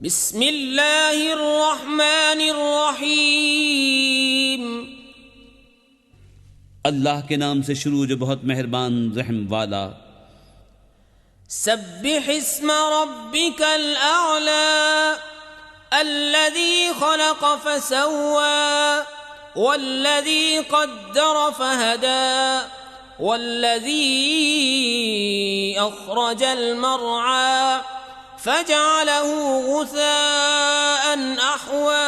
बिस्मिल्लाहिर्रहमानिर्रहीम। अल्लाह के नाम से शुरू जो बहुत मेहरबान रहम वाला। सब्बिह इस्म रब्बिकल अअला अल्लज़ी खलक़ फसव्वा वल्लज़ी क़द्दर फहदा वल्लज़ी अख़रजल मर्आ फजअलहु गुसाअन अहवा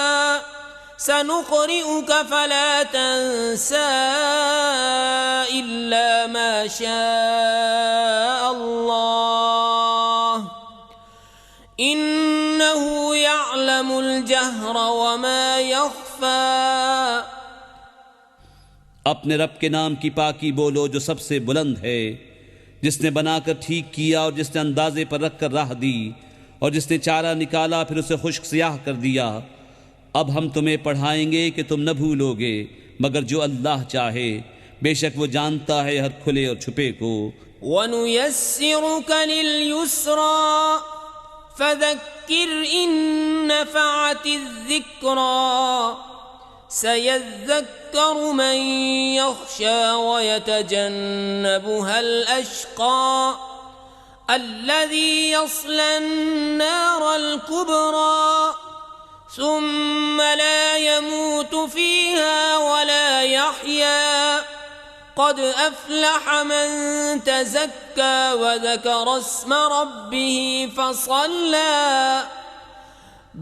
सनुक़रिउक फला तंसा इल्ला मा शाअ अल्लाह इन्नहु यअलमुल जहर वमा यख़फ़ा। अपने रब के नाम की पाकी बोलो जो सबसे बुलंद है, जिसने बनाकर ठीक किया और जिसने अंदाजे पर रखकर राह दी और जिसने चारा निकाला फिर उसे खुश्क सियाह कर दिया। अब हम तुम्हें पढ़ाएंगे कि तुम न भूलोगे मगर जो अल्लाह चाहे, बेशक वो जानता है हर खुले और छुपे को। वनुयस्सिरुक लिल-युस्रा फज़क्किर इन नफ़अतिज़-ज़िक्रा सयज़्ज़क्करु मन यख़शा वयतजन्नबुहल अश्क़ा अल्लज़ी यस्लन-नारल कुब्रा सुम्मा ला यमूतु फ़ीहा वला यहया क़द अफ़्लह मन तज़क्का वज़करा अस्म रब्बिही फ़सल्ला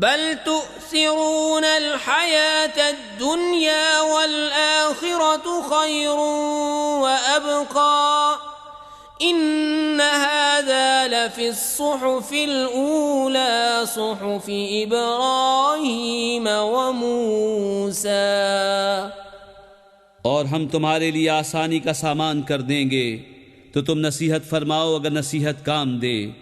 बल तु'सिरूनल हयातद दुनिया वल आखिरतु खैरुन व अबक़ा इन्न हाज़ा लफ़िस्सुहुफ़िल ऊला सुहुफ़ि इब्राहीम व मूसा। और हम तुम्हारे लिए आसानी का सामान कर देंगे तो तुम नसीहत फरमाओ अगर नसीहत काम दे।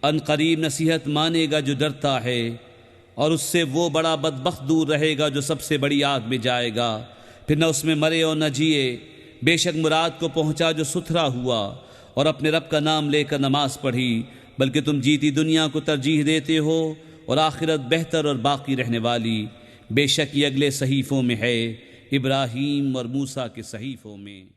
अनकरीब नसीहत मानेगा जो डरता है और उससे वो बड़ा बदबख्त दूर रहेगा जो सबसे बड़ी आग में जाएगा, फिर न उसमें मरे और न जिए। बेशक मुराद को पहुँचा जो सुथरा हुआ और अपने रब का नाम लेकर नमाज पढ़ी, बल्कि तुम जीती दुनिया को तरजीह देते हो और आखिरत बेहतर और बाकी रहने वाली। बेशक ये अगले सहीफ़ों में है, इब्राहीम और मूसा के सहीफ़ों में।